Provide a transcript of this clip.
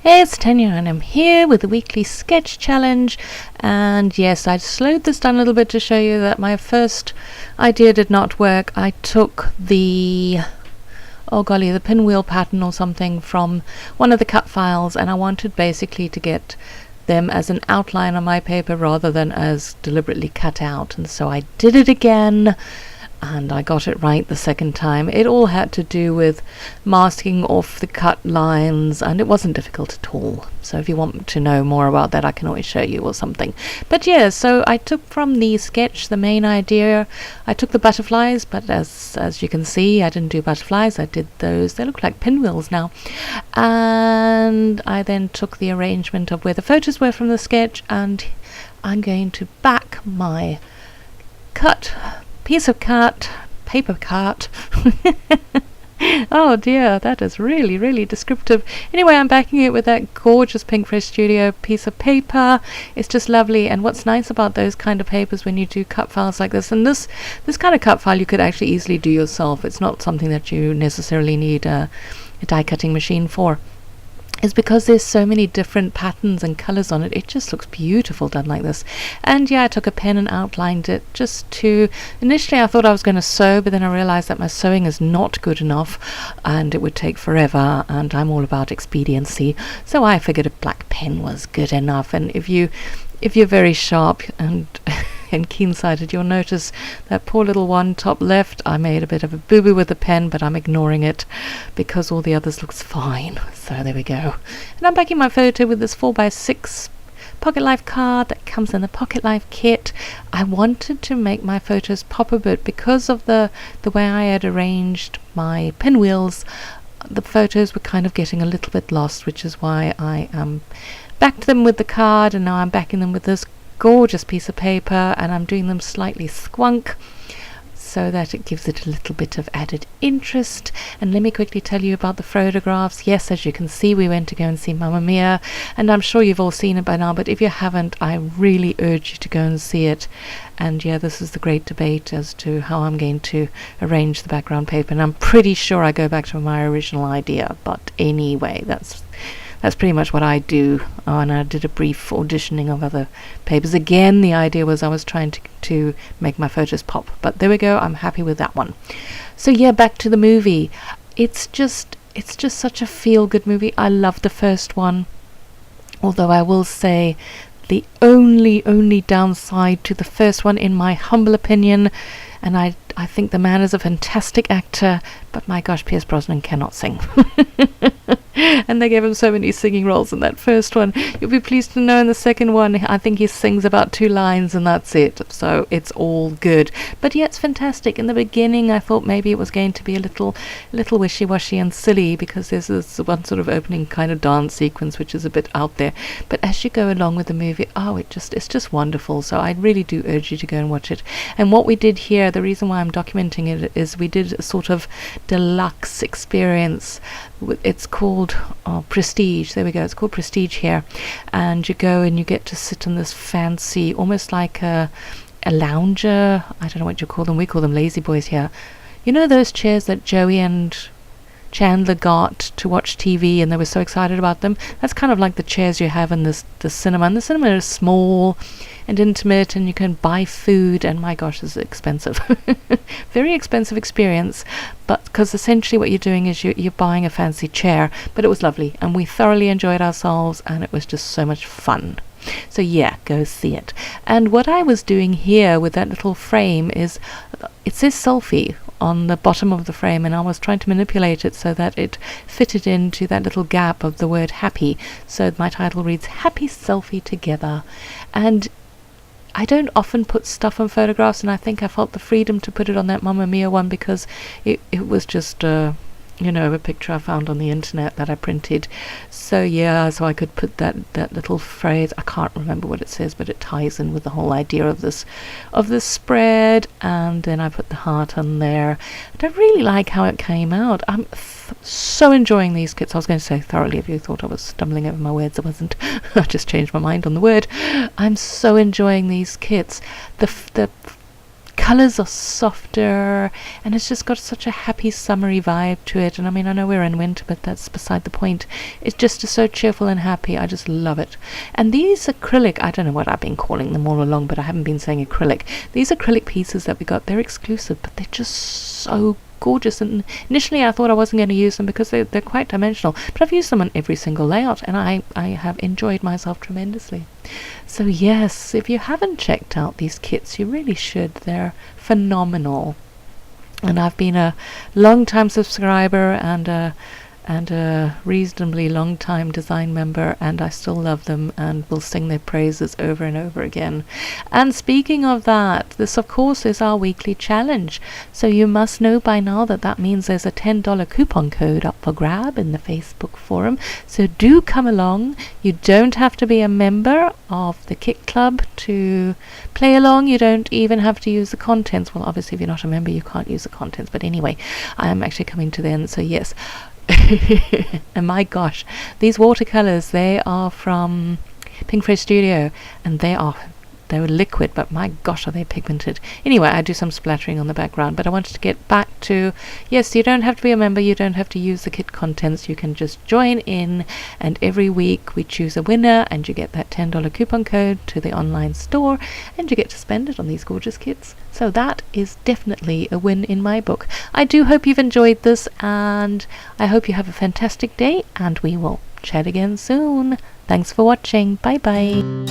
Hey, it's Tanya and I'm here with the weekly sketch challenge, and yes, I slowed this down a little bit to show you that my first idea did not work. I took the pinwheel pattern or something from one of the cut files, and I wanted basically to get them as an outline on my paper rather than as deliberately cut out, and so I did it again. And I got it right the second time. It all had to do with masking off the cut lines, and it wasn't difficult at all. So if you want to know more about that, I can always show you or something. But yeah, so I took from the sketch the main idea. I took the butterflies, but as you can see, I didn't do butterflies. I did those. They look like pinwheels now. And I then took the arrangement of where the photos were from the sketch, and I'm going to back my piece of paper cut. Oh dear, that is really descriptive. Anyway, I'm backing it with that gorgeous Pinkfresh Studio piece of paper. It's just lovely. And what's nice about those kind of papers when you do cut files like this, and this kind of cut file you could actually easily do yourself. It's not something that you necessarily need a die cutting machine for, is because there's so many different patterns and colors on it. It just looks beautiful done like this. And yeah, I took a pen and outlined it just to, initially I thought I was going to sew, but then I realized that my sewing is not good enough and it would take forever, and I'm all about expediency, so I figured a black pen was good enough. And if you're very sharp and and keen-sighted, you'll notice that poor little one top left, I made a bit of a boo-boo with the pen, but I'm ignoring it because all the others looks fine. So there we go. And I'm backing my photo with this 4x6 Pocket Life card that comes in the Pocket Life kit. I wanted to make my photos pop a bit because of the way I had arranged my pinwheels. The photos were kind of getting a little bit lost, which is why I backed them with the card, and now I'm backing them with this gorgeous piece of paper, and I'm doing them slightly squunk so that it gives it a little bit of added interest. And let me quickly tell you about the photographs. Yes, as you can see, we went to go and see Mamma Mia, and I'm sure you've all seen it by now, but if you haven't, I really urge you to go and see it. And yeah, this is the great debate as to how I'm going to arrange the background paper, and I'm pretty sure I go back to my original idea, but anyway, that's pretty much what I do. And I did a brief auditioning of other papers. Again, the idea was I was trying to make my photos pop. But there we go, I'm happy with that one. So yeah, back to the movie. It's just such a feel-good movie. I love the first one. Although I will say the only downside to the first one, in my humble opinion, and I think the man is a fantastic actor, but my gosh, Pierce Brosnan cannot sing. And they gave him so many singing roles in that first one. You'll be pleased to know in the second one, I think he sings about 2 lines and that's it. So it's all good. But yeah, it's fantastic. In the beginning, I thought maybe it was going to be a little wishy-washy and silly, because there's this one sort of opening kind of dance sequence which is a bit out there. But as you go along with the movie, it's just wonderful. So I really do urge you to go and watch it. And what we did here, the reason why I'm documenting it, is we did a sort of deluxe experience. It's called Prestige. There we go. It's called Prestige here. And you go and you get to sit in this fancy, almost like a lounger. I don't know what you call them. We call them lazy boys here. You know those chairs that Joey and Chandler got to watch TV, and they were so excited about them? That's kind of like the chairs you have in the cinema. And the cinema is small and intimate, and you can buy food, and my gosh, this is expensive. Very expensive experience, but because essentially what you're doing is you're buying a fancy chair. But it was lovely, and we thoroughly enjoyed ourselves, and it was just so much fun. So yeah, go see it. And what I was doing here with that little frame is, it says selfie on the bottom of the frame, and I was trying to manipulate it so that it fitted into that little gap of the word happy. So my title reads Happy Selfie Together. And I don't often put stuff on photographs, and I think I felt the freedom to put it on that Mamma Mia one because it was just a picture I found on the internet that I printed. So yeah, so I could put that little phrase, I can't remember what it says, but it ties in with the whole idea of this spread. And then I put the heart on there. And I really like how it came out. I'm so enjoying these kits. I was going to say thoroughly. If you thought I was stumbling over my words, I wasn't. I just changed my mind on the word. I'm so enjoying these kits. The colours are softer, and it's just got such a happy summery vibe to it. And I mean, I know we're in winter, but that's beside the point. It's just so cheerful and happy. I just love it. And these acrylic, I don't know what I've been calling them all along, but I haven't been saying acrylic. These acrylic pieces that we got, they're exclusive, but they're just so gorgeous. And initially I thought I wasn't going to use them because they're quite dimensional, but I've used them on every single layout, and I have enjoyed myself tremendously. So yes, if you haven't checked out these kits, you really should. They're phenomenal. And I've been a long time subscriber and a reasonably long time design member, and I still love them and will sing their praises over and over again. And speaking of that, this of course is our weekly challenge, so you must know by now that means there's a $10 coupon code up for grab in the Facebook forum, so do come along. You don't have to be a member of the Kit Club to play along. You don't even have to use the contents. Well, obviously if you're not a member you can't use the contents, but anyway, I am actually coming to the end, so yes. And my gosh, these watercolors, they are from Pinkfresh Studio, and they're liquid, but my gosh, are they pigmented. Anyway, I do some splattering on the background, but I wanted to get back to, yes, you don't have to be a member, you don't have to use the kit contents, you can just join in, and every week we choose a winner, and you get that $10 coupon code to the online store, and you get to spend it on these gorgeous kits. So that is definitely a win in my book. I do hope you've enjoyed this, and I hope you have a fantastic day, and we will chat again soon. Thanks for watching. Bye bye.